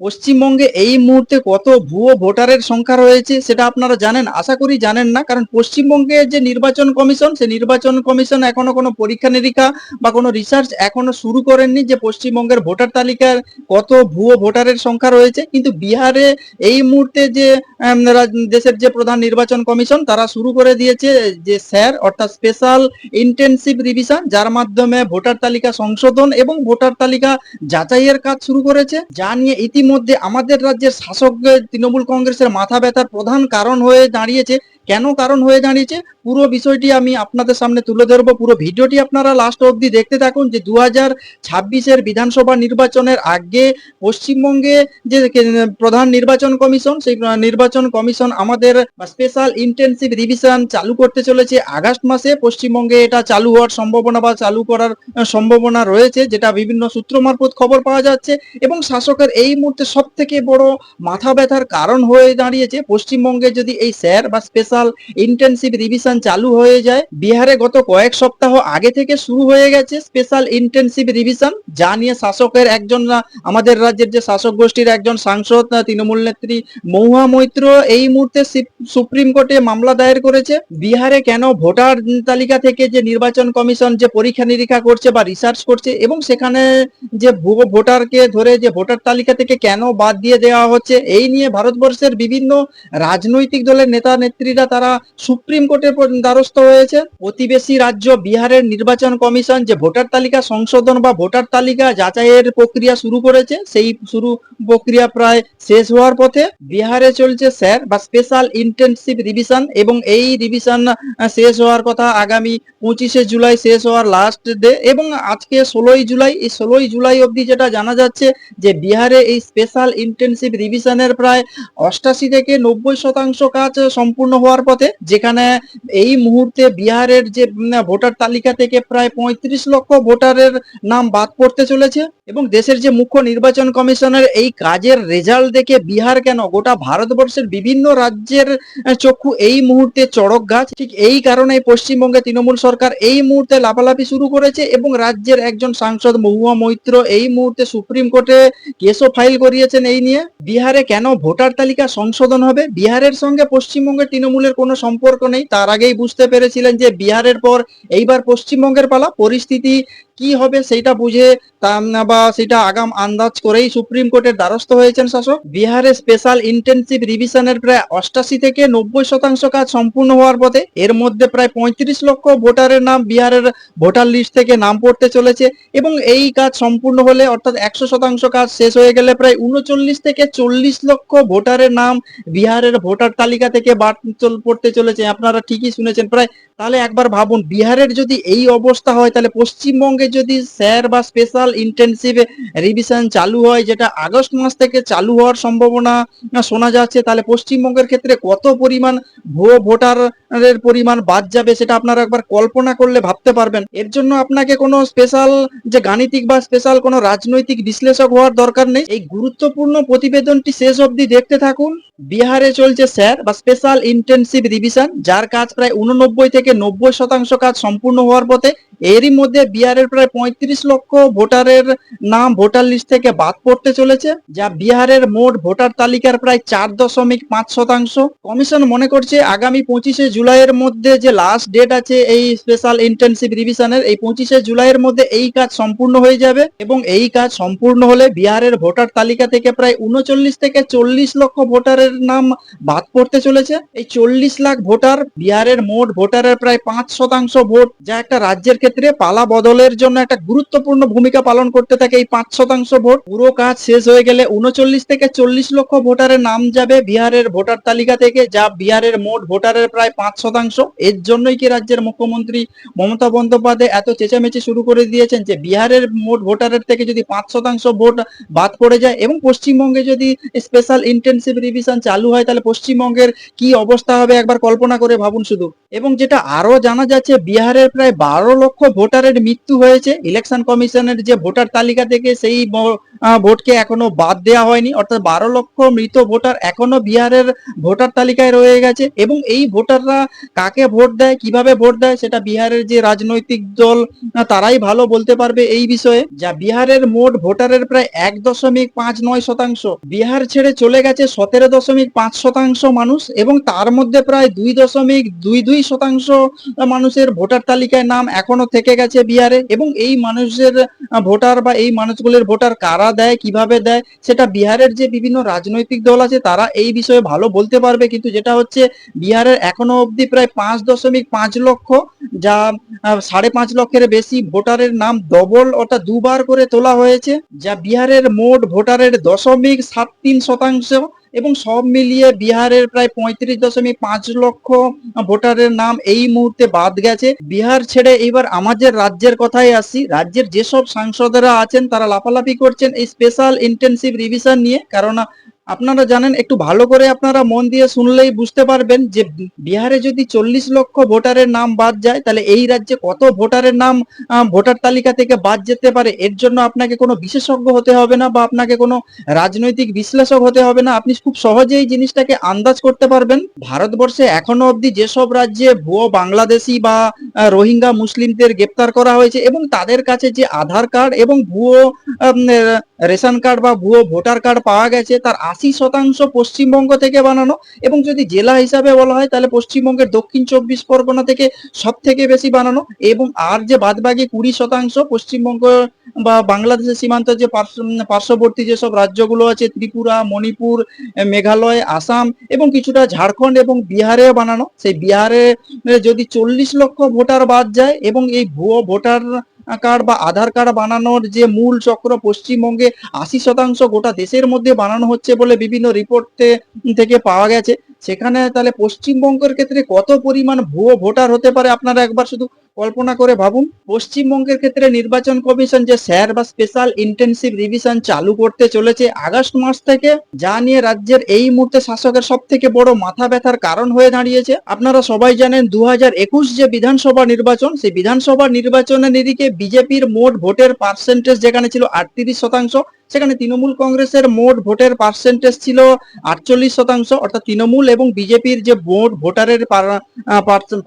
পশ্চিমবঙ্গে এই মুহূর্তে কত ভুয়ো ভোটারের সংখ্যা রয়েছে সেটা আপনারা জানেন? আশা করি জানেন না। কারণ পশ্চিমবঙ্গের যে নির্বাচন কমিশন, সেই নির্বাচন কমিশন এখনো কোনো পরীক্ষা-নিরীক্ষা বা কোনো রিসার্চ এখনো শুরু করেননি যে পশ্চিমবঙ্গের ভোটার তালিকার কত ভুয়ো ভোটারের সংখ্যা রয়েছে। কিন্তু বিহারে এই মুহূর্তে যে দেশের যে প্রধান নির্বাচন কমিশন তারা শুরু করে দিয়েছে যে স্যার অর্থাৎ স্পেশাল ইন্টেনসিভ রিভিশন, যার মাধ্যমে ভোটার তালিকা সংশোধন এবং ভোটার তালিকা যাচাইয়ের কাজ শুরু করেছে, যা নিয়ে ইতিমধ্যে আমাদের রাজ্যের শাসক তৃণমূল কংগ্রেসের মাথা ব্যথার প্রধান কারণ হয়ে দাঁড়িয়েছে। কেন কারণ হয়ে দাঁড়িয়েছে পুরো বিষয়টি আমি আপনাদের সামনে তুলে ধরবো। পুরো ভিডিওটি আপনারা লাস্ট অবধি দেখতে থাকুন। যে 2026-এর বিধানসভা নির্বাচনের আগে পশ্চিমবঙ্গে যে প্রধান নির্বাচন কমিশন, সেই নির্বাচন কমিশন আমাদের স্পেশাল ইন্টেনসিভ রিভিশন চালু করতে চলেছে আগস্ট মাসে। পশ্চিমবঙ্গে এটা চালু হওয়ার সম্ভাবনা বা চালু করার সম্ভাবনা রয়েছে, যেটা বিভিন্ন সূত্র মারফত খবর পাওয়া যাচ্ছে। এবং শাসকের এই মুহূর্তে সব থেকে বড় মাথা ব্যথার কারণ হয়ে দাঁড়িয়েছে পশ্চিমবঙ্গে যদি এই স্যার বা স্পেশাল ইন্টেনসিভ রিভিশন চালু হয়ে যায়। বিহারে গত কয়েক সপ্তাহ আগে থেকে শুরু হয়ে গেছে স্পেশাল ইন্টেনসিভ রিভিশন, যা নিয়ে শাসকের একজন আমাদের রাজ্যের যে শাসক গোষ্ঠীর একজন সাংসদ তৃণমূল নেত্রী মহুয়া মৈত্র এই মুহূর্তে সুপ্রিম কোর্টে মামলা দায়ের করেছে। বিহারে কেন ভোটার তালিকা থেকে যে নির্বাচন কমিশন যে পরীক্ষা নিরীক্ষা করছে বা রিসার্চ করছে এবং সেখানে যে ভুয়ো ভোটারকে ধরে যে ভোটার তালিকা থেকে কেন বাদ দিয়ে দেওয়া হচ্ছে, এই নিয়ে ভারতবর্ষের বিভিন্ন রাজনৈতিক দলের নেতা নেত্রীরা তারা সুপ্রিম কোর্টের দ্বারস্থ হয়েছে। প্রতিবেশী রাজ্য বিহারের নির্বাচন কমিশন যে ভোটার তালিকা সংশোধন বা ভোটার তালিকা যাচাইয়ের প্রক্রিয়া শুরু করেছে, সেই প্রক্রিয়া প্রায় শেষ হওয়ার পথে। বিহারে চলছে স্যার বা স্পেশাল ইন্টেনসিভ রিভিশন এবং এই রিভিশন শেষ হওয়ার কথা আগামী 25শে জুলাই শেষ হওয়ার লাস্ট ডে। এবং আজকে 16ই জুলাই, এই 16ই জুলাই অবধি যেটা জানা যাচ্ছে যে বিহারে এই স্পেশাল ইন্টেনসিভ রিভিশনের প্রায় 88 থেকে 90% কাজ সম্পূর্ণ হওয়ার পথে। যেখানে এই মুহূর্তে বিহারের যে ভোটার তালিকা থেকে প্রায় 35 লক্ষ ভোটারের নাম বাদ পড়তে চলেছে। এবং দেশের যে মুখ্য নির্বাচন কমিশনের এই কাজের রেজাল্ট দেখে বিহার কেন গোটা ভারতবর্ষের বিভিন্ন রাজ্যের চক্ষু এই মুহূর্তে চড়ক গাছ। ঠিক এই কারণে পশ্চিমবঙ্গে তৃণমূল সরকার এই মুহূর্তে লাফালাফি শুরু করেছে এবং রাজ্যের একজন সাংসদ মহুয়া মৈত্র এই মুহূর্তে সুপ্রিম কোর্টে কেসও ফাইল করিয়েছেন এই নিয়ে। বিহারে কেন ভোটার তালিকা সংশোধন হবে? বিহারের সঙ্গে পশ্চিমবঙ্গের তৃণমূলের কোনো সম্পর্ক নেই। তার আগেই বুঝতে পেরেছিলেন যে বিহারের পর এইবার পশ্চিমবঙ্গের পালা। পরিস্থিতি কি হবে সেটা বুঝে বা সেটা আগাম আন্দাজ করেই সুপ্রিম কোর্টের দ্বারস্থ হয়েছেন শাসক। বিহারে স্পেশাল ইন্টেনসিভ রিভিশনের প্রায় 88 থেকে 90% কাজ সম্পূর্ণ হওয়ার পথে। এর মধ্যে প্রায় 35 লক্ষ ভোটারের নাম বিহারের ভোটার লিস্ট থেকে নাম পড়তে চলেছে। এবং এই কাজ সম্পূর্ণ হলে অর্থাৎ 100% কাজ শেষ হয়ে গেলে প্রায় 39 থেকে 40 লক্ষ ভোটারের নাম বিহারের ভোটার তালিকা থেকে বাদ পড়তে চলেছে। আপনারা ঠিকই শুনেছেন প্রায়। তাহলে একবার ভাবুন, বিহারের যদি এই অবস্থা হয়, তাহলে পশ্চিমবঙ্গে যদি স্যার বা স্পেশাল ইন্টেনসিভ রিভিশন চালু হয়, যেটা আগস্ট মাস থেকে চালু হওয়ার সম্ভাবনা শোনা যাচ্ছে, তাহলে পশ্চিমবঙ্গের ক্ষেত্রে কত পরিমাণ ভুয়ো ভোটারের পরিমাণ বাদ যাবে সেটা আপনারা একবার কল্পনা করলে ভাবতে পারবেন। এর জন্য আপনাকে কোনো স্পেশাল যে গাণিতিক বা স্পেশাল কোনো রাজনৈতিক বিশ্লেষক হওয়ার দরকার নেই। এই গুরুত্বপূর্ণ প্রতিবেদনটি শেষ অবধি দেখতে থাকুন। বিহারে চলছে স্যার বা স্পেশাল ইন্টেনসিভ রিভিশন, যার কাজ প্রায় 89 থেকে 90% কাজ সম্পূর্ণ হওয়ার পথে। এরই মধ্যে বিহারের প্রায় 35 লক্ষ ভোটারের নাম ভোটার লিস্ট থেকে বাদ পড়তে চলেছে, যা বিহারের মোট ভোটার তালিকার প্রায় 4.5%। কমিশন মনে করছে আগামী 25শে জুলাইয়ের মধ্যে যে লাস্ট ডেট আছে এই স্পেশাল ইন্টেনসিভ রিভিশনের, এই 25শে জুলাইয়ের মধ্যে এই কাজ সম্পূর্ণ হয়ে যাবে। এবং এই কাজ সম্পূর্ণ হলে বিহারের ভোটার তালিকা থেকে প্রায় 39 থেকে 40 লক্ষ ভোটারের নাম বাদ পড়তে চলেছে। এই 40 লাখ ভোটার বিহারের মোট ভোটারের প্রায় 5% ভোট, যা একটা রাজ্যের ক্ষেত্রে পালা বদলের জন্য একটা গুরুত্বপূর্ণ ভূমিকা পালন করতে থাকে। এই 5% ভোট পুরো কাজ শেষ হয়ে গেলে 39 থেকে 40 লক্ষ ভোটারের নাম যাবে বিহারের ভোটার তালিকা থেকে, যা বিহারের মোট ভোটারের প্রায় 5%। এর জন্যই কি রাজ্যের মুখ্যমন্ত্রী মমতা বন্দ্যোপাধ্যায় এত চেঁচামেচি শুরু করে দিয়েছেন যে বিহারের মোট ভোটারের থেকে যদি 5% ভোট বাদ পড়ে যায় এবং পশ্চিমবঙ্গে যদি স্পেশাল ইন্টেনসিভ রিভিশন চালু হয়, তাহলে পশ্চিমবঙ্গের কি অবস্থা হবে একবার কল্পনা করে ভাবুন শুধু। এবং যেটা আরো জানা যাচ্ছে, বিহারের প্রায় 12 লক্ষ ভোটারের মৃত্যু হয়েছে। ইলেকশন কমিশনের যে ভোটার তালিকা থেকে সেই ভোটকে এখনো বাদ দেওয়া হয়নি, অর্থাৎ 12 লক্ষ মৃত ভোটার এখনো বিহারের ভোটার তালিকায় রয়ে গেছে। এবং এই ভোটাররা কাকে ভোট দেয়, কিভাবে ভোট দেয়, সেটা বিহারের যে রাজনৈতিক দল তারাই ভালো বলতে পারবে এই বিষয়ে। যা বিহারের মোট ভোটারের প্রায় 1.59%। বিহার ছেড়ে চলে গেছে 17.5% মানুষ, এবং তার মধ্যে প্রায় 2.22% মানুষের ভোটার তালিকায় নাম এখনো থেকে গেছে বিহারে। এবং এই মানুষের ভোটার বা এই মানুষগুলোর ভোটার কারা দেয়, কিভাবে দেয়, সেটা বিহারের যে বিভিন্ন রাজনৈতিক দল আছে তারা এই বিষয়ে ভালো বলতে পারবে। কিন্তু যেটা হচ্ছে, বিহারের এখনো অবধি প্রায় 5.5 লক্ষ, যা 5.5 লক্ষের বেশি ভোটারের নাম ডবল অর্থাৎ দুবার করে তোলা হয়েছে, যা বিহারের মোট ভোটারের 0.73%। এবং সব মিলিয়ে বিহারের প্রায় 35.5 লক্ষ ভোটারের নাম এই মুহূর্তে বাদ গেছে। বিহার ছেড়ে এবার আমাদের রাজ্যের কথাই আসি। রাজ্যের যেসব সাংসদরা আছেন তারা লাফালাফি করছেন এই স্পেশাল ইন্টেনসিভ রিভিশন নিয়ে। কারণ আপনারা জানেন, একটু ভালো করে আপনারা মন দিয়ে শুনলেই বুঝতে পারবেন যে বিহারে যদি 40 লক্ষ ভোটারের নাম বাদ যায়, তাহলে এই রাজ্যে কত ভোটারের নাম ভোটার তালিকা থেকে বাদ যেতে পারে। এর জন্য আপনাকে কোনো বিশেষজ্ঞ হতে হবে না বা আপনাকে কোনো রাজনৈতিক বিশ্লেষক হতে হবে না, আপনি খুব সহজেই জিনিসটাকে আন্দাজ করতে পারবেন। ভারতবর্ষে এখনো অবধি যেসব রাজ্যে ভুয়ো বাংলাদেশি বা রোহিঙ্গা মুসলিমদের গ্রেপ্তার করা হয়েছে এবং তাদের কাছে যে আধার কার্ড এবং ভুয়ো রেশন কার্ড বা ভুয়ো ভোটার কার্ড পাওয়া গেছে, তার 80% পশ্চিমবঙ্গ থেকে বানানো। এবং যদি জেলা হিসাবে বলা হয়, তাহলে পশ্চিমবঙ্গের দক্ষিণ 24 পরগনা থেকে সব থেকে বেশি বানানো। এবং আর যে বাদবাকি 20% পশ্চিমবঙ্গ বা বাংলাদেশের সীমান্ত যে পার্শ্ববর্তী যেসব রাজ্যগুলো আছে, ত্রিপুরা, মণিপুর, মেঘালয়, আসাম এবং কিছুটা ঝাড়খণ্ড এবং বিহারেও বানানো। সেই বিহারে যদি 40 লক্ষ ভোটার বাদ যায় এবং এই ভুয়ো ভোটার কার্ড বা আধার কার্ড বানানোর যে মূল চক্র পশ্চিমবঙ্গে 80% গোটা দেশের মধ্যে বানানো হচ্ছে বলে বিভিন্ন রিপোর্ট থেকে পাওয়া গেছে, সেখানে তাহলে পশ্চিমবঙ্গের ক্ষেত্রে কত পরিমাণ ভুয়ো ভোটার হতে পারে আপনারা একবার শুধু কল্পনা করে ভাবুন। পশ্চিমবঙ্গের ক্ষেত্রে নির্বাচন কমিশন যে স্যার বা স্পেশাল ইন্টেনসিভ রিভিশন চালু করতে চলেছে আগস্ট মাস থেকে, যা নিয়ে রাজ্যের এই মুহূর্তে শাসকের সব থেকে বড় মাথা ব্যথার কারণ হয়ে দাঁড়িয়েছে। আপনারা সবাই জানেন 2021 যে বিধানসভা নির্বাচন, সেই বিধানসভা নির্বাচনের নিরিখে বিজেপির মোট ভোটের পার্সেন্টেজ যেখানে ছিল 38%, সেখানে তৃণমূল কংগ্রেসের মোট ভোটের পার্সেন্টেজ ছিল 48%। অর্থাৎ তৃণমূল এবং বিজেপির যে মোট ভোটারের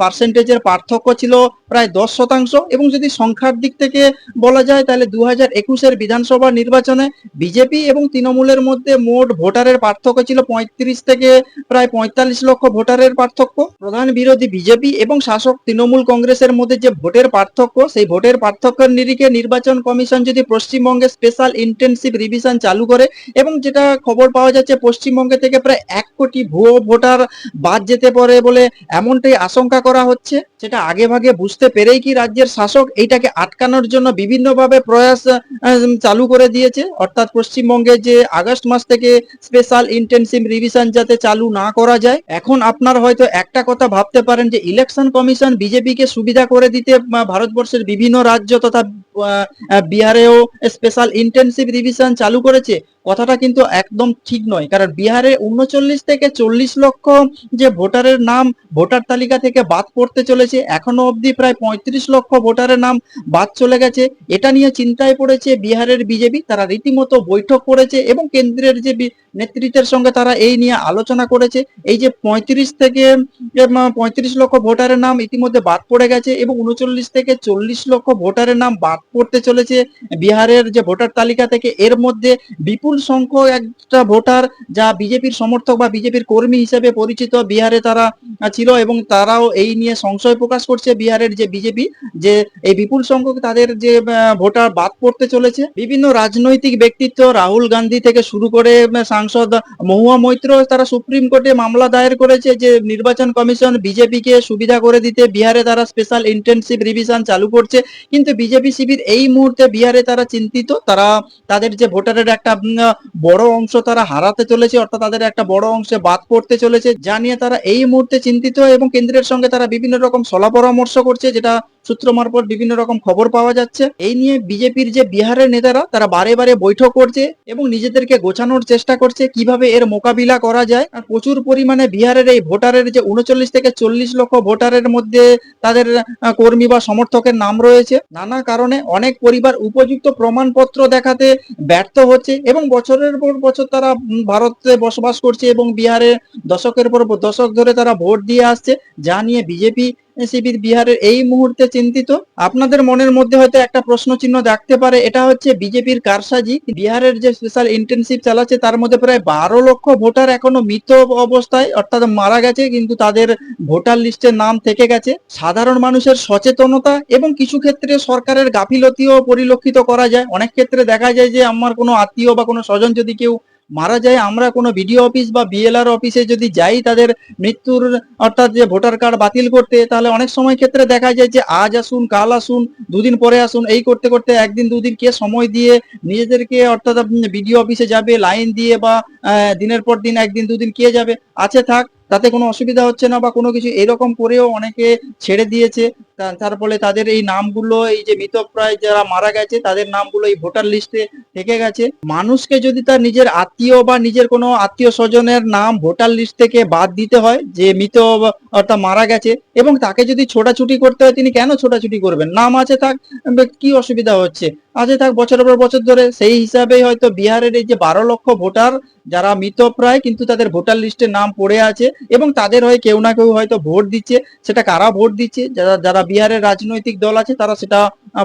পার্সেন্টেজের পার্থক্য ছিল প্রায় 10%। এবং যদি সংখ্যার দিক থেকে বলা যায়, তাহলে 2021-এর বিধানসভা নির্বাচনে বিজেপি এবং তৃণমূলের মধ্যে মোট ভোটারের পার্থক্য ছিল 35 থেকে প্রায় 45 লক্ষ ভোটারের পার্থক্য। প্রধান বিরোধী বিজেপি এবং শাসক তৃণমূল কংগ্রেসের মধ্যে যে ভোটের পার্থক্য, সেই ভোটের পার্থক্যের নিরিখে নির্বাচন কমিশন যদি পশ্চিমবঙ্গে স্পেশাল ইন্টেনসিভ রিভিশন চালু করে, এবং যেটা খবর পাওয়া যাচ্ছে পশ্চিমবঙ্গে থেকে প্রায় 1 কোটি ভুয়ো ভোটার বাদ যেতে পারে বলে এমনটাই আশঙ্কা করা হচ্ছে। সেটা আগে ভাগে বুঝতে পেরেই কি রাজ্যের শাসক এইটাকে আটকানোর জন্য বিভিন্নভাবে প্রয়াস চালু করে দিয়েছে। অর্থাৎ পশ্চিমবঙ্গে যে আগস্ট মাস থেকে স্পেশাল ইন্টেনসিভ রিভিশন যাতে চালু না করা যায়। এখন আপনারা হয়তো একটা কথা ভাবতে পারেন যে ইলেকশন কমিশন বিজেপিকে সুবিধা করে দিতে ভারতবর্ষের বিভিন্ন রাজ্য তথা বিহারেও স্পেশাল ইন্টেনসিভ রিভিশন চালু করেছে। কথাটা কিন্তু একদম ঠিক নয়, কারণ বিহারে 39 থেকে 40 লক্ষ যে ভোটারের নাম ভোটার তালিকা থেকে বাদ পড়তে চলেছে, এখনো অবধি প্রায় 35 লক্ষ ভোটারের নাম বাদ চলে গেছে। এটা নিয়ে চিন্তায় পড়েছে বিহারের বিজেপি। তারা রীতিমতো বৈঠক করেছে এবং কেন্দ্রের যে নেতৃত্বের সঙ্গে তারা এই নিয়ে আলোচনা করেছে। এই যে 35 লক্ষ ভোটারের নাম ইতিমধ্যে বাদ পড়ে গেছে এবং 39 থেকে 40 লক্ষ ভোটারের নাম বাদ পড়তে চলেছে বিহারের যে ভোটার তালিকা থেকে, এর মধ্যে বিপুল সংখ্যক একটা ভোটার যা বিজেপির সমর্থক বা বিজেপির কর্মী হিসেবে পরিচিত বিহারে তারা ছিল, এবং তারাও এই নিয়ে সংশয় প্রকাশ করছে বিহারের যে বিজেপি, যে এই বিপুল সংখ্যক তাদের যে ভোটার বাদ পড়তে চলেছে। বিভিন্ন রাজনৈতিক ব্যক্তিত্ব রাহুল গান্ধী থেকে শুরু করে সাংসদ মহুয়া মৈত্র, তারা সুপ্রিম কোর্টে মামলা দায়ের করেছে যে নির্বাচন কমিশন বিজেপিকে সুবিধা করে দিতে বিহারে তারা স্পেশাল ইন্টেনসিভ রিভিশন চালু করছে। কিন্তু বিজেপি শিবির এই মুহূর্তে বিহারে তারা চিন্তিত, তারা তাদের যে ভোটারের একটা বড় অংশ তারা হারাতে চলেছে, অর্থাৎ তাদের একটা বড় অংশে বাদ পড়তে চলেছে, যা নিয়ে তারা এই মুহূর্তে চিন্তিত এবং কেন্দ্রের সঙ্গে তারা বিভিন্ন রকম সলা পরামর্শ করছে, যেটা সূত্র মারফত বিভিন্ন রকম খবর পাওয়া যাচ্ছে। এই নিয়ে বিজেপির যে বিহারের নেতারা তারা বারে বারে বৈঠক করছে এবং নিজেদেরকে গোছানোর চেষ্টা করছে কিভাবে এর মোকাবিলা করা যায়। আর প্রচুর পরিমাণে বিহারের এই ভোটারের যে ৩৯ থেকে ৪০ লক্ষ ভোটারের মধ্যে তাদের কর্মী বা সমর্থকের নাম রয়েছে। নানা কারণে অনেক পরিবার উপযুক্ত প্রমাণপত্র দেখাতে ব্যর্থ হচ্ছে এবং বছরের পর বছর তারা ভারতে বসবাস করছে এবং বিহারে দশকের পর দশক ধরে তারা ভোট দিয়ে আসছে, যা নিয়ে বিজেপি শিবির বিহারের এই মুহূর্তে চিন্তিত। আপনাদের মনের মধ্যে হয়তো একটা প্রশ্ন চিহ্ন জাগতে পারে, এটা হচ্ছে বিজেপির কারসাজি। বিহারের যে স্পেশাল ইন্টেনসিভ চালাচ্ছে তার মধ্যে প্রায় ১২ লক্ষ ভোটার এখনো মৃত অবস্থায় অর্থাৎ মারা গেছে, কিন্তু তাদের ভোটার লিস্টে নাম থেকে গেছে। সাধারণ মানুষের সচেতনতা এবং কিছু ক্ষেত্রে সরকারের গাফিলতিও পরিলক্ষিত করা যায়। অনেক ক্ষেত্রে দেখা যায় যে আমার কোনো আত্মীয় বা কোনো স্বজন যদি কেউ মারা যায়, আমরা কোনো বিডিও অফিস বা বিএলআর অফিসে যদি যাই তাদের মৃত্যুর অর্থাৎ যে ভোটার কার্ড বাতিল করতে, তাহলে অনেক সময় ক্ষেত্রে দেখা যায় যে আজ আসুন, কাল আসুন, দুদিন পরে আসুন, এই করতে করতে একদিন দুদিন কে সময় দিয়ে নিজেদেরকে অর্থাৎ বিডিও অফিসে যাবে লাইন দিয়ে, বা দিনের পর দিন একদিন দুদিন কে যাবে, আছে থাক, তাতে কোনো অসুবিধা হচ্ছে না বা কোনো কিছু, এরকম করেও অনেকে ছেড়ে দিয়েছে। তার ফলে তাদের এই নামগুলো, এই যে মৃতপ্রায় যারা মারা গেছে তাদের নামগুলো এই ভোটার লিস্টে থেকে গেছে। মানুষকে যদি তার নিজের আত্মীয় বা নিজের কোনো আত্মীয় স্বজনের নাম ভোটার লিস্ট থেকে বাদ দিতে হয়, যে মৃত অর্থাৎ মারা গেছে, এবং তাকে যদি ছোটাছুটি করতে হয়, তিনি কেন ছোটাছুটি করবেন? নাম আছে থাক, কি অসুবিধা হচ্ছে? আছে থাক বছরের পর বছর ধরে। সেই হিসাবেই হয়তো বিহারের এই যে ১২ লক্ষ ভোটার যারা মৃতপ্রায় কিন্তু তাদের ভোটার লিস্টে নাম পড়ে আছে এবং তাদের হয়ে কেউ না কেউ হয়তো ভোট দিচ্ছে। সেটা কারা ভোট দিচ্ছে, যারা যারা বিহারের রাজনৈতিক দল আছে তারা সেটা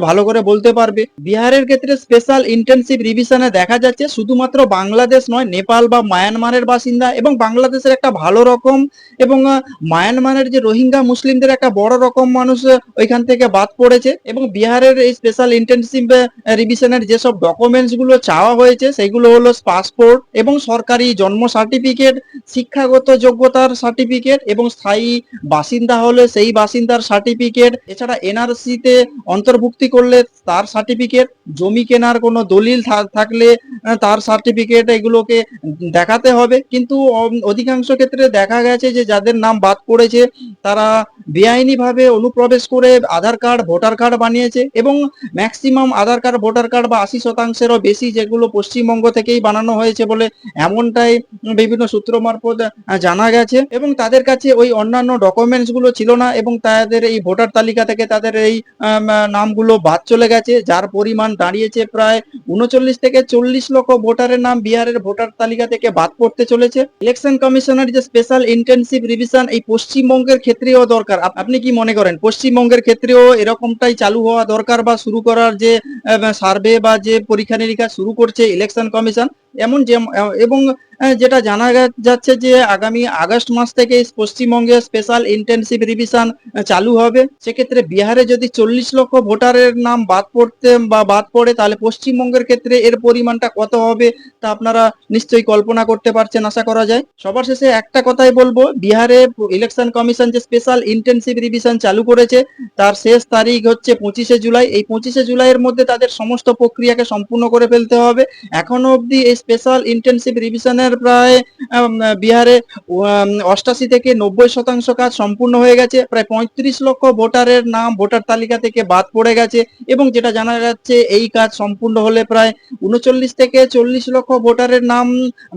ভালো করে বলতে পারবে। বিহারের ক্ষেত্রে স্পেশাল ইন্টেনসিভ রিভিশনে দেখা যাচ্ছে শুধুমাত্র বাংলাদেশ নয়, নেপাল বা মায়ানমারের বাসিন্দা এবং বাংলাদেশের একটা ভালো রকম এবং মায়ানমারের যে রোহিঙ্গা মুসলিমদের একটা বড় রকম মানুষ ওইখান থেকে বাদ পড়েছে। এবং বিহারের এই স্পেশাল ইন্টেনসিভ রিভিশনের যেসব ডকুমেন্টস গুলো চাওয়া হয়েছে সেগুলো হলো পাসপোর্ট এবং সরকারি জন্ম সার্টিফিকেট, শিক্ষাগত যোগ্যতার সার্টিফিকেট এবং স্থায়ী বাসিন্দা হলে সেই বাসিন্দার সার্টিফিকেট, এছাড়া এনআরসি তে অন্তর্ভুক্তি করলে তার সার্টিফিকেট, জমি কেনার কোনো দলিল থাকলে তার সার্টিফিকেট, এগুলোকে দেখাতে হবে। কিন্তু অধিকাংশ ক্ষেত্রে দেখা গেছে যে যাদের নাম বাদ পড়েছে তারা বেআইনি ভাবে অনুপ্রবেশ করে আধার কার্ড ভোটার কার্ড বানিয়েছে এবং ম্যাক্সিমাম আধার কার্ড ভোটার কার্ড বা ৮০%-এরও বেশি যেগুলো পশ্চিমবঙ্গ থেকেই বানানো হয়েছে বলে এমনটাই বিভিন্ন সূত্র মারফত জানা গেছে। এবং তাদের কাছে ওই অন্যান্য ডকুমেন্টস গুলো ছিল না এবং তাদের এই ভোটার তালিকা থেকে তাদের এই নামগুলো বাদ চলে গেছে, যার পরিমাণ দাঁড়িয়েছে প্রায় ৩৯ থেকে ৪০ লক্ষ ভোটারের নাম বিহারের ভোটার তালিকা থেকে বাদ পড়তে চলেছে। ইলেকশন কমিশনের যে স্পেশাল ইন্টেনসিভ রিভিশন এই পশ্চিমবঙ্গের ক্ষেত্রেও দরকার। আপনি কি মনে করেন পশ্চিমবঙ্গের ক্ষেত্রেও এরকমটাই চালু হওয়া দরকার, বা শুরু করার যে সার্ভে বা যে পরীক্ষা নিরীক্ষা শুরু করছে ইলেকশন কমিশন, এমন যে এবং যেটা জানা যাচ্ছে যে আগামী আগস্ট মাস থেকে পশ্চিমবঙ্গে স্পেশাল ইন্টেনসিভ রিভিশন চালু হবে। সেক্ষেত্রে বিহারে যদি ৪০ লক্ষ ভোটারের নাম বাদ পড়ে তাহলে পশ্চিমবঙ্গের ক্ষেত্রে এর পরিমাণটা কত হবে তা আপনারা নিশ্চয়ই কল্পনা করতে পারছেন, আশা করা যায়। সবার শেষে একটা কথাই বলবো, বিহারে ইলেকশন কমিশন যে স্পেশাল ইন্টেনসিভ রিভিশন চালু করেছে তার শেষ তারিখ হচ্ছে ২৫শে জুলাই। এই ২৫শে জুলাইয়ের মধ্যে তাদের সমস্ত প্রক্রিয়াকে সম্পূর্ণ করে ফেলতে হবে। এখনো অবধি এই স্পেশাল ইন্টেনসিভ রিভিশনের প্রায় বিহারে ৮৮ থেকে ৯০% কাজ সম্পূর্ণ হয়ে গেছে। প্রায় ৩৫ লক্ষ ভোটারের নাম ভোটার তালিকা থেকে বাদ পড়ে গেছে এবং যেটা জানা যাচ্ছে এই কাজ সম্পূর্ণ হলে প্রায় ৩৯ থেকে ৪০ লক্ষ ভোটারের নাম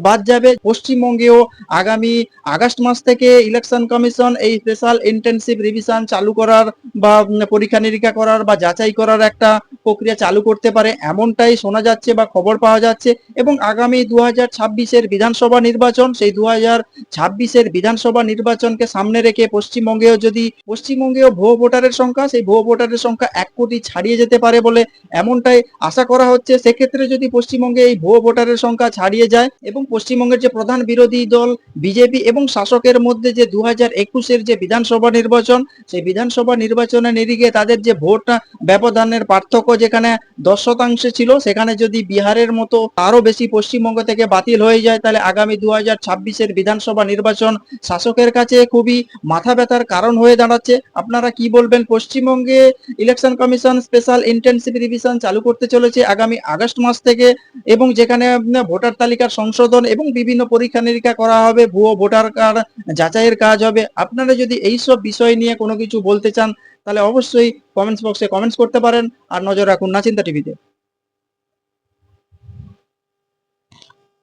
বাদ যাবে। পশ্চিমবঙ্গেও আগামী আগস্ট মাস থেকে ইলেকশন কমিশন এই স্পেশাল ইন্টেনসিভ রিভিশন চালু করার বা পরীক্ষা নিরীক্ষা করার বা যাচাই করার একটা প্রক্রিয়া চালু করতে পারে, এমনটাই শোনা যাচ্ছে বা খবর পাওয়া যাচ্ছে। এবং আগামী ২০২৬-এর বিধানসভা নির্বাচন, সেই ২০২৬-এর বিধানসভা নির্বাচনকে সামনে রেখে পশ্চিমবঙ্গেও ভুয়ো ভোটারের সংখ্যা, সেই ভুয়ো ভোটারের সংখ্যা ১ কোটি ছাড়িয়ে যেতে পারে বলে এমনটাই আশা করা হচ্ছে। সেক্ষেত্রে যদি পশ্চিমবঙ্গে এই ভুয়ো ভোটারের সংখ্যা ছাড়িয়ে যায় এবং পশ্চিমবঙ্গের যে প্রধান বিরোধী দল বিজেপি এবং শাসকের মধ্যে যে ২০২১-এর যে বিধানসভা নির্বাচন, সেই বিধানসভা নির্বাচনে নিরিখে তাদের যে ভোট ব্যবধানের পার্থক্য যেখানে ১০% ছিল, সেখানে যদি বিহারের মতো আরো বেশি পশ্চিমবঙ্গ থেকে বাতিল হয়ে যায়, তাহলে আগামী ২০২৬-এর বিধানসভা নির্বাচন শাসকের কাছে খুবই মাথা ব্যথার কারণ হয়ে দাঁড়াচ্ছে। আপনারা কি বলবেন? পশ্চিমবঙ্গে election commission special intensive revision চালু করতে চলেছে আগামী আগস্ট মাস থেকে এবং যেখানে ভোটার তালিকার সংশোধন এবং বিভিন্ন পরীক্ষা নিরীক্ষা করা হবে, ভুয়ো ভোটার কার্ড যাচাইয়ের কাজ হবে। আপনারা যদি এইসব বিষয় নিয়ে কোনো কিছু বলতে চান তাহলে অবশ্যই কমেন্টস বক্সে কমেন্টস করতে পারেন আর নজর রাখুন নাচিন্তা টিভিতে।